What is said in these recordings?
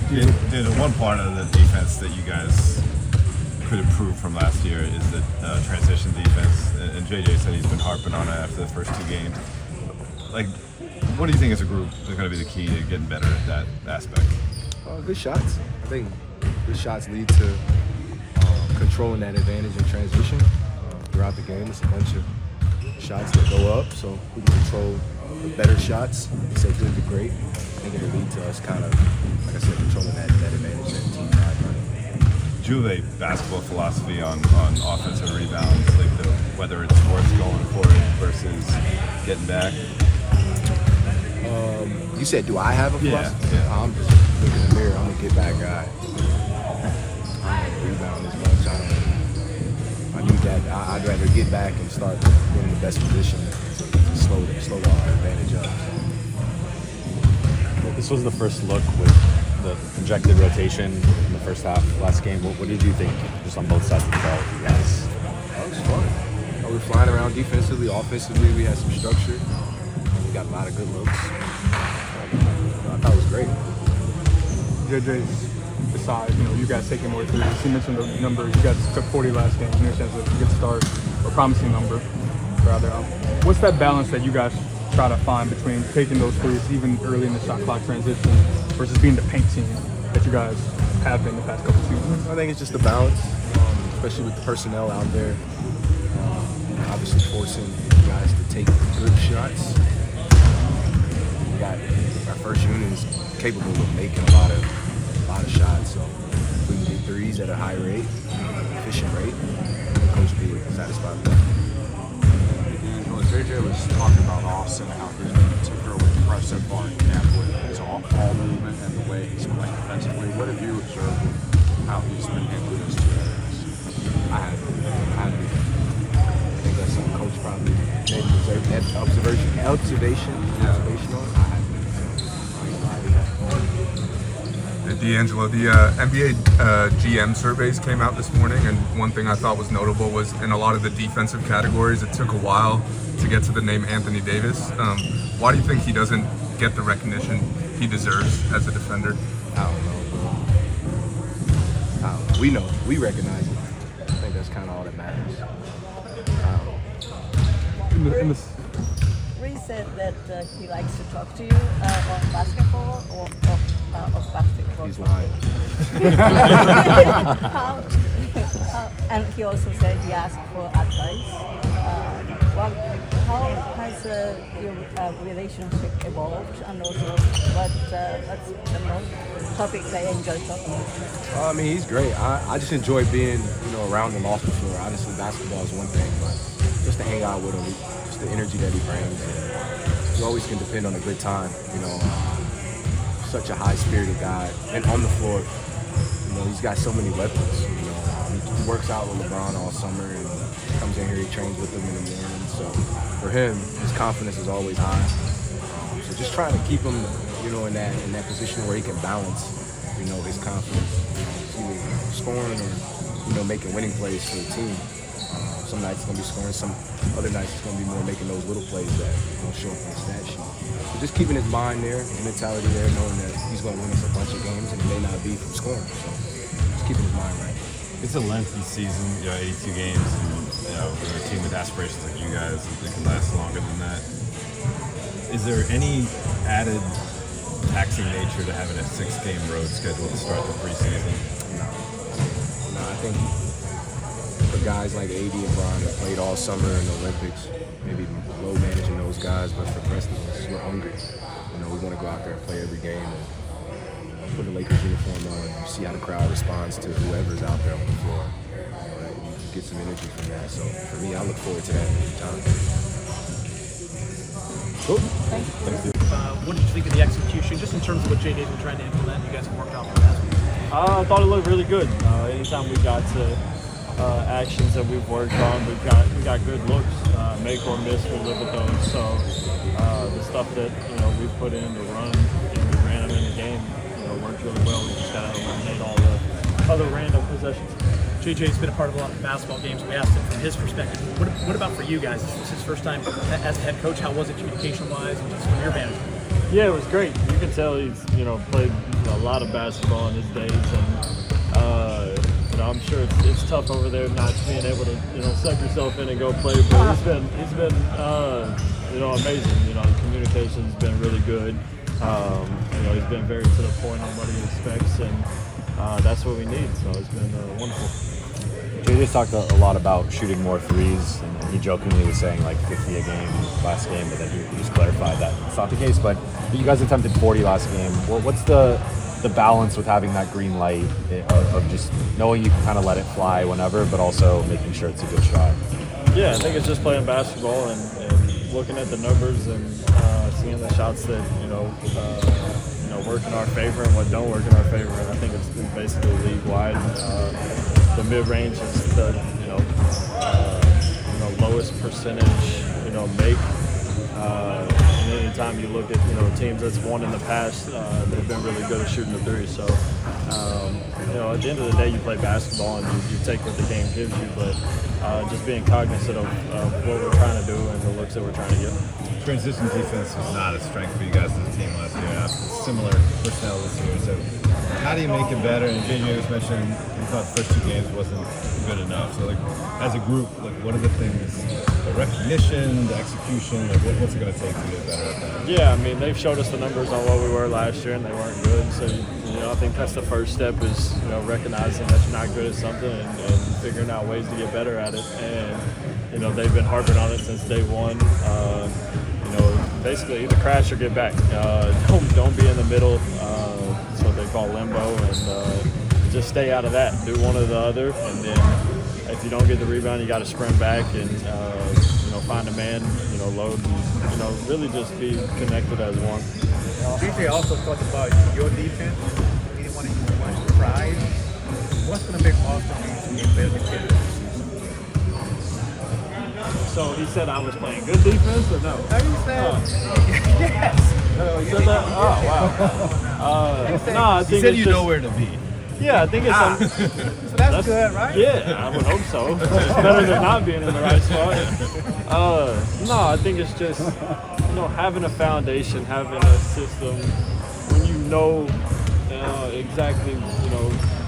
Dude, one part of the defense that you guys could improve from last year is the transition defense, and JJ said he's been harping on it after the first 2 games. Like, what do you think as a group is going to be the key to getting better at that aspect? Good shots. I think good shots lead to controlling that advantage in transition throughout the game. It's a bunch of shots that go up, so we can control the better shots. They say good to great. I think it'll lead to us kind of, like I said, controlling that advantage that team had running. Juve basketball philosophy on offensive rebounds, like whether it's worth going for it versus getting back. You said, do I have a philosophy? Yeah. I'm just looking in the mirror. I'm a get back guy. I don't rebound as much. I need that. I'd rather get back and start getting in the best position to slow our advantage up. This was the first look with the projected rotation in the first half last game. What did you think just on both sides of the ball, you guys? That was fun. We were flying around defensively, offensively. We had some structure. We got a lot of good looks. I thought it was great. JJ, besides, you guys taking more threes, you mentioned the number, you guys took 40 last game, in your sense of a good start, or promising number, rather. What's that balance that you guys try to find between taking those threes even early in the shot clock transition versus being the paint team that you guys have been the past couple seasons? I think it's just a balance, especially with the personnel out there. Obviously forcing guys to take good shots. We got our first unit is capable of making a lot of shots, so if we can get threes at a high rate, efficient rate, the coach will be satisfied with that. JJ was talking about Austin, how he's been particularly impressive far in camp with his all movement and the way he's playing defensively. What have you observed with how he's been handling those 2 areas? I think that's something coach probably made observation on. D'Angelo, the NBA GM surveys came out this morning, and one thing I thought was notable was in a lot of the defensive categories, it took a while to get to the name Anthony Davis. Why do you think he doesn't get the recognition he deserves as a defender? I don't know. We know. We recognize it. I think that's kind of all that matters. Reaves said that he likes to talk to you on basketball or of basketball. He's lying. And he also said he asked for advice. How has your relationship evolved, and also what's the most topics I enjoy talking about? I mean, he's great. I just enjoy being, around him off the floor. Obviously, basketball is one thing, but just to hang out with him, just the energy that he brings. You always can depend on a good time, Such a high-spirited guy, and on the floor, he's got so many weapons. He works out with LeBron all summer, and comes in here, he trains with him in the morning. So for him, his confidence is always high. So just trying to keep him, in that position where he can balance, his confidence, either scoring or making winning plays for the team. Some nights it's gonna be scoring, some other nights it's gonna be more making those little plays that don't show up on the stat sheet. So just keeping his mind there, his mentality there, knowing that he's gonna win us a bunch of games and it may not be from scoring. So just keeping his mind right. It's a lengthy season, 82 games, and with a team with aspirations like you guys, it can last longer than that. Is there any added taxing nature to having a 6-game road schedule to start the preseason? No, I think for guys like AD and Bron that played all summer in the Olympics, maybe low managing those guys, but for Preston, we're hungry. We want to go out there and play every game and put a Lakers uniform on and see how the crowd responds to whoever's out there on the floor. You get some energy from that. So for me, I look forward to that every time. Cool. Thank you. What did you think of the execution, just in terms of what JJ's been trying to implement? You guys have worked out for that. I thought it looked really good. Anytime we got to actions that we've worked on, we got good looks. Make or miss, we live with those. So the stuff that we put in to run and we ran them in the game, worked really well. We just got to eliminate all the other random possessions. JJ's been a part of a lot of basketball games. We asked him from his perspective. What about for you guys? This was his first time as a head coach. How was it communication-wise and just from your vantage point? Yeah, it was great. You can tell he's played a lot of basketball in his days, and you know, I'm sure it's tough over there not being able to, you know, suck yourself in and go play. But he's been you know, amazing. You know, the communication's been really good. You know, he's been very to the point on what he expects, and that's what we need. So it's been wonderful. JJ talked a lot about shooting more threes, and he jokingly was saying like 50 a game last game, but then he just clarified that it's not the case. But you guys attempted 40 last game. What's the balance with having that green light of just knowing you can kind of let it fly whenever, but also making sure it's a good shot? Yeah, I think it's just playing basketball and looking at the numbers and seeing the shots that you know work in our favor and what don't work in our favor. And I think it's basically league wide. The mid range is the lowest percentage make. And anytime you look at teams that's won in the past, they've been really good at shooting the three. So at the end of the day, you play basketball and you take what the game gives you. But just being cognizant of what we're trying to do and the looks that we're trying to get. Transition defense was not a strength for you guys as a team last year. Similar personnel this year. So how do you make it better? And JJ was mentioning he thought the first 2 games wasn't good enough. So as a group, what are the things? The recognition, the execution. What's it going to take to get better at that? Yeah, I mean they've showed us the numbers on what we were last year, and they weren't good. So I think that's the first step is recognizing that you're not good at something and figuring out ways to get better at it. And they've been harping on it since day one. Basically either crash or get back. Don't be in the middle. That's what they call limbo, and just stay out of that. Do one or the other, and then if you don't get the rebound, you got to sprint back and find a man, load, and really just be connected as one. JJ also talked about your defense. He didn't want to use much pride. What's going to make Austin be better than Kid? So he said I was playing good defense, or no? No, you said yes. You said that? Oh, wow. No, I think He said it's you just, know where to be. Yeah, I think it's So that's good, right? Yeah, I would hope so. It's better than not being in the right spot. No, I think it's just having a foundation, having a system. When you know exactly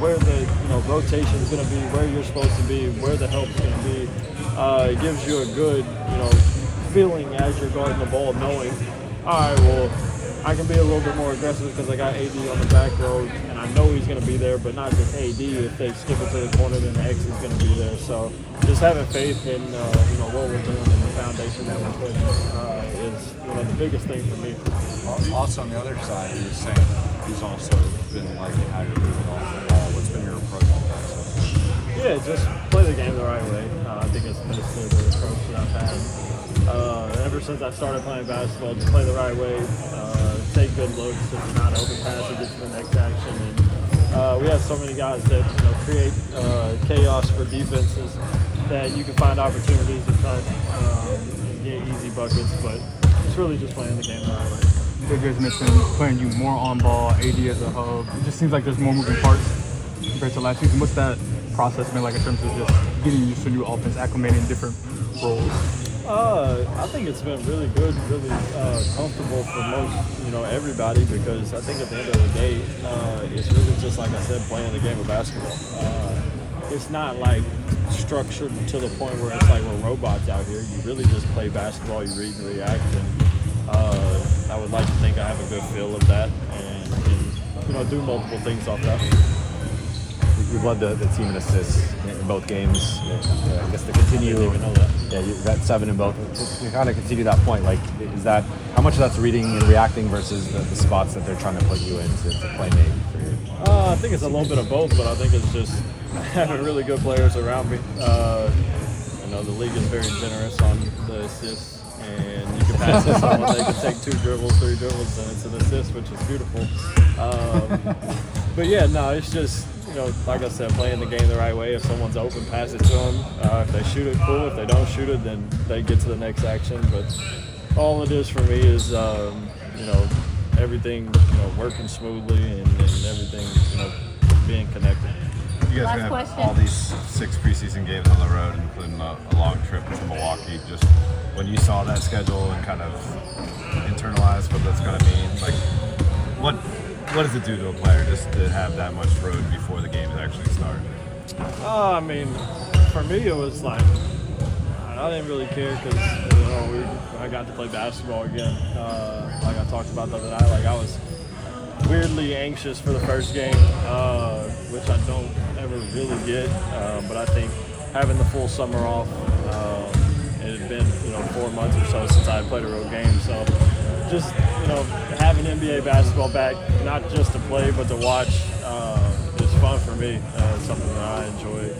where the rotation is going to be, where you're supposed to be, where the help's going to be, it gives you a good feeling as you're guarding the ball, knowing, all right, well, I can be a little bit more aggressive because I got AD on the back row, and I know he's going to be there, but not just AD. If they skip it to the corner, then the X is going to be there. So just having faith in what we're doing and the foundation that we're putting is the biggest thing for me. Also, on the other side, he was saying he's also been liking how you're moving off the ball. What's been your approach to that? Yeah, just play the game the right way. I think it's basically the approach that I've had. Ever since I started playing basketball, just play the right way, take good looks, if you're not open pass, it gets to the next action. And we have so many guys that create chaos for defenses that you can find opportunities to cut and get easy buckets, but it's really just playing the game the right way. JJ's mentioned playing you more on ball, AD as a hub. It just seems like there's more moving parts compared to last season. What's that process been like in terms of just getting used to new offense, acclimating different roles? I think it's been really good, really comfortable for most, everybody, because I think at the end of the day, it's really just like I said, playing the game of basketball. It's not like structured to the point where it's like we're robots out here. You really just play basketball, you read and react, and I would like to think I have a good feel of that and do multiple things off that. You've led the team in assists in both games. I guess to continue, I didn't even know that. Yeah, you've got 7 in both. To kind of continue that point, is that how much of that's reading and reacting versus the spots that they're trying to put you in to play make for you? I think it's a little bit of both, but I think it's just having really good players around me. The league is very generous on the assists, and you can pass to someone, they can take 2 dribbles, 3 dribbles, and it's an assist, which is beautiful. But yeah, no, it's just, like I said, playing the game the right way. If someone's open, pass it to them. If they shoot it, cool. If they don't shoot it, then they get to the next action. But all it is for me is, everything, working smoothly and everything, being connected. You guys are going to have all these 6 preseason games on the road, including a long trip to Milwaukee. Just when you saw that schedule and kind of internalized what that's going to mean, what what does it do to a player just to have that much road before the games actually start? I mean, for me, it was like, I didn't really care because I got to play basketball again. Like I talked about the other night, like I was weirdly anxious for the first game, which I don't ever really get. But I think having the full summer off, it had been 4 months or so since I had played a real game. So just having NBA basketball back, not just to play but to watch, is fun for me. It's something that I enjoy.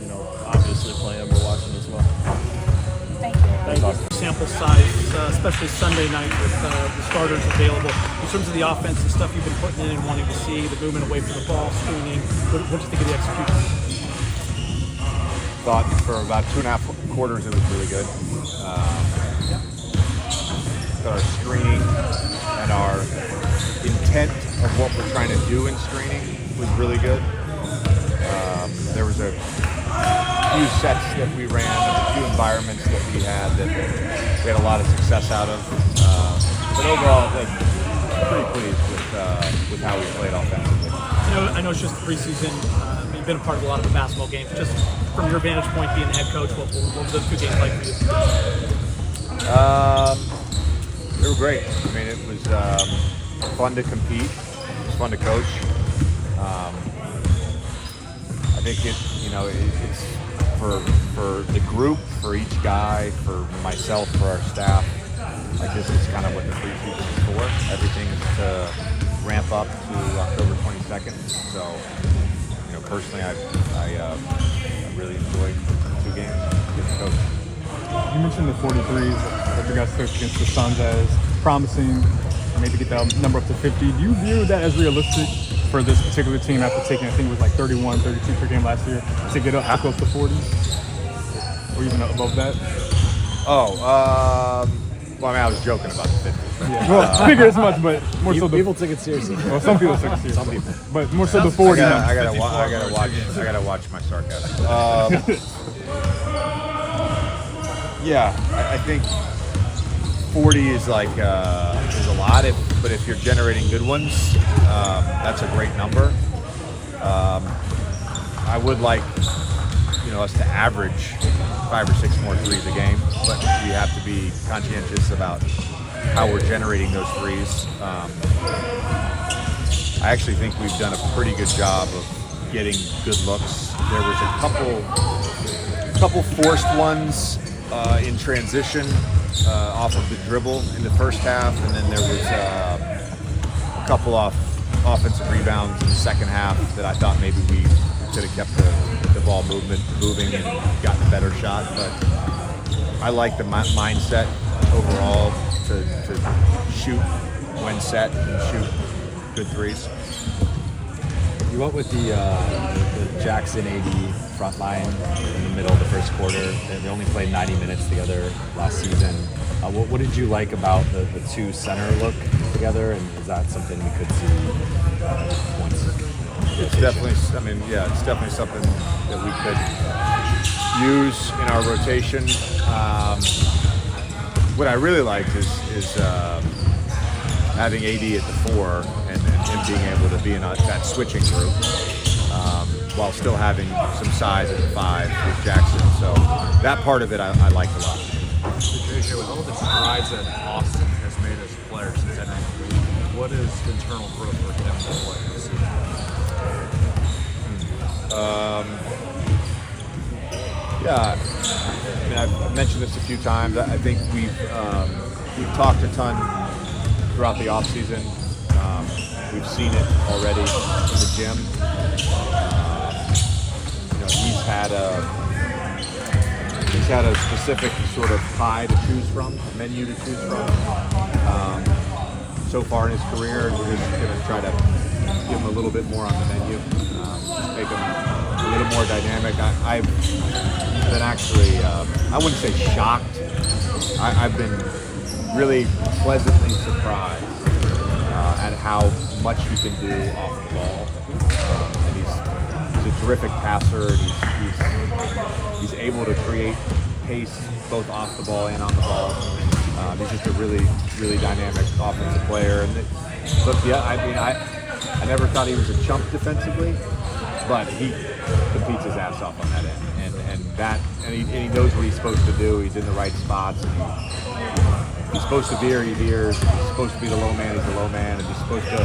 Obviously playing but watching as well. Thank you. Thanks. Sample size, especially Sunday night with the starters available. In terms of the offensive stuff you've been putting in and wanting to see, the movement away from the ball, screening, what do you think of the execution? Thought for about 2.5 quarters it was really good. Our screening and our intent of what we're trying to do in screening was really good. There was a few sets that we ran, a few environments that we had a lot of success out of. But overall, pretty pleased with how we played offensively. I know it's just the preseason. You've been a part of a lot of the basketball games. Just from your vantage point, being the head coach, what were those 2 games like for you? They were great. I mean, it was fun to compete. It was fun to coach. I think it's for the group, for each guy, for myself, for our staff. Like this is kind of what the preseason is for. Everything is to ramp up to October 22nd. So, personally, I really enjoyed the 2 games against the coach. You mentioned the 43s that you guys took against the Suns as promising, maybe get that number up to 50. Do you view that as realistic for this particular team after taking, I think it was like 31, 32 per game last year, to get up to close to 40? Or even above that? Well, I mean, I was joking about the 50. Yeah. Well, I figured as much, but more so People took it seriously. well, some people took it seriously. Some people. But more so the 40. I gotta watch my sarcasm. Yeah, I think 40 is like is a lot. But if you're generating good ones, that's a great number. I would like us to average 5 or 6 more threes a game, but we have to be conscientious about how we're generating those threes. I actually think we've done a pretty good job of getting good looks. There was a couple forced ones in transition off of the dribble in the first half, and then there was a couple off offensive rebounds in the second half that I thought maybe we could have kept the ball moving and gotten a better shot. But I like the mindset overall to shoot when set and shoot good threes. You went with the Jackson AD front line in the middle of the first quarter. They only played 90 minutes together last season. What did you like about the 2 center look together, and is that something we could see once? It's definitely something that we could use in our rotation. What I really liked is having AD at the 4 and him being able to be in that switching group while still having some size at the 5 with Jackson. So that part of it I liked a lot. So JJ, with all the strides that Austin has made as a player since entering the league, what is internal growth for him to play this season? I mean, I've mentioned this a few times. I think we've talked a ton throughout the off season. We've seen it already in the gym. He's had a specific sort of pie to choose from, menu to choose from. So far in his career, we're just going to try to give him a little bit more on the menu, just make him a little more dynamic. I've been actually, I wouldn't say shocked. I've been really pleasantly surprised at how much he can do off the ball. And he's a terrific passer. And he's able to create pace both off the ball and on the ball. He's just a really, really dynamic offensive player. And look, yeah, I mean, I never thought he was a chump defensively, but he competes his ass off on that end, and he knows what he's supposed to do. He's in the right spots, and he's supposed to veer, he veers. He's supposed to be the low man, he's the low man, and he's supposed to,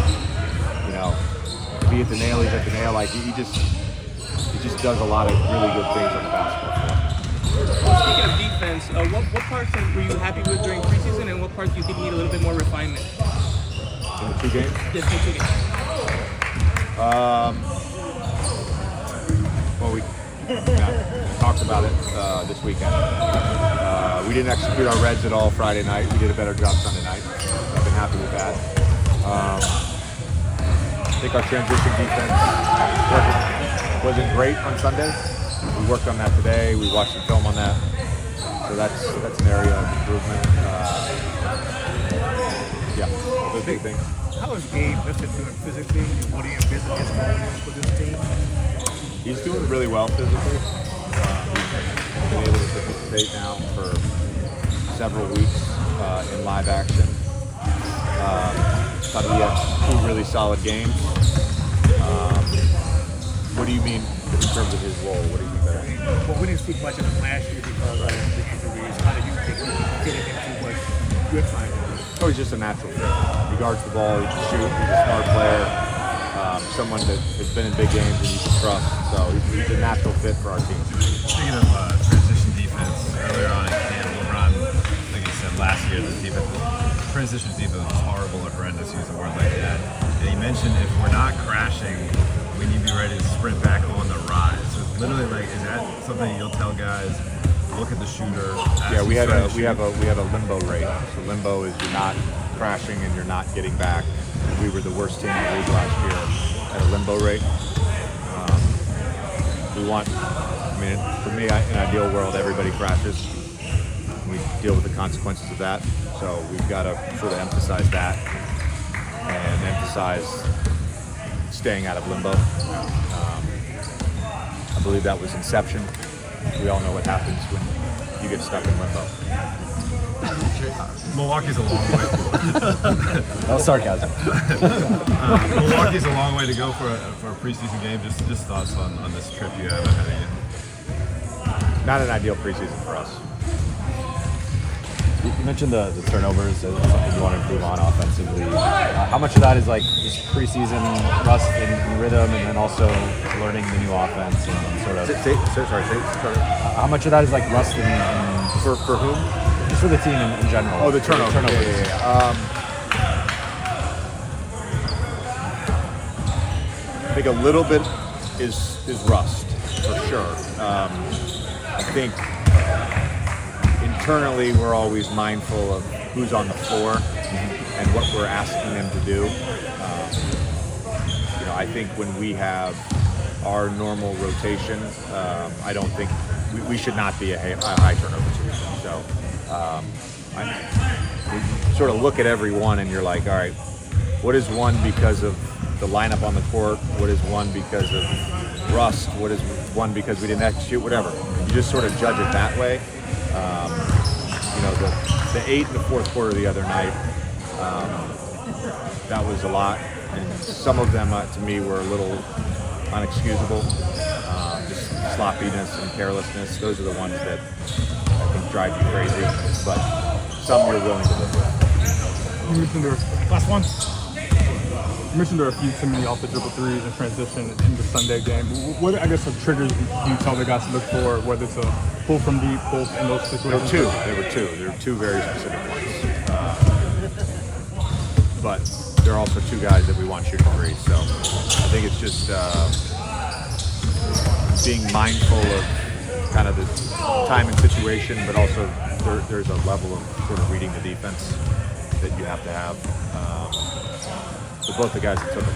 be at the nail, he's at the nail. Like he just does a lot of really good things on the basketball floor. Speaking of defense, what parts were you happy with during preseason, and what parts do you think need a little bit more refinement? In the 2 games? Yes, the 2 games. Well, we talked about it this weekend. We didn't execute our reds at all Friday night. We did a better job Sunday night. I've been happy with that. I think our transition defense wasn't great on Sunday. We worked on that today. We watched some film on that. So that's an area of improvement. Those big things. How is Gabe Lifton doing physically? What do you envision his role for this team? He's doing really well physically. He's been able to participate now for several weeks in live action. Thought he had 2 really solid games. What do you mean in terms of his role? What do you mean by that? Well, we didn't see much of him last year because of the injuries. How do you think he can fit into what you're trying to do? Oh, he's just a natural fit. He guards the ball, he can shoot, he's a smart player, someone that has been in big games and you can trust. So he's a natural fit for our team. Speaking of transition defense, earlier on in camp, LeBron, like you said, last year the transition defense was horrible or horrendous, use a word like that. And he mentioned if we're not crashing, we need to be ready to sprint back on the rise. So it's literally like, is that something you'll tell guys? Look at the shooter. Yeah, we have a limbo rate. So limbo is you're not crashing and you're not getting back. We were the worst team in the league last year at a limbo rate. For me, in an ideal world, everybody crashes. We deal with the consequences of that. So we've got to sort of emphasize that and emphasize staying out of limbo. I believe that was Inception. We all know what happens when you get stuck in limbo. Milwaukee's a long way. That was sarcasm. Milwaukee's a long way to go for a preseason game. Just thoughts on this trip you have ahead of you. Not an ideal preseason for us. You mentioned the turnovers as something you want to improve on offensively. How much of that is like just preseason rust in rhythm, and then also learning the new offense and sort of? Sorry. How much of that is like rust in For whom? just for the team in general? Oh, the turnovers. Yeah. I think a little bit is rust for sure. I think internally we're always mindful of who's on the floor and what we're asking them to do. I think when we have our normal rotation, I don't think we should not be a high turnover team. So we sort of look at every one and you're like, all right, what is one because of the lineup on the court? What is one because of rust? What is one because we didn't execute? Whatever. You just sort of judge it that way. The 8 in the fourth quarter the other night, that was a lot. And some of them, to me, were a little unexcusable. Just sloppiness and carelessness. Those are the ones that I think drive you crazy. But some you're willing to live with. You mentioned last one. You mentioned there are a few too many off the dribble threes in transition in the Sunday game. What, I guess, triggers do you tell the guys to look for, whether it's a pull from deep, pull in those situations? There were two very specific ones. But there are also 2 guys that we want shooting threes. So I think it's just being mindful of kind of the time and situation, but also there's a level of sort of reading the defense that you have to have. So both the guys that took it,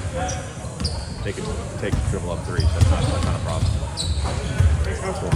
they can take dribble up threes. That's not a problem. Cool.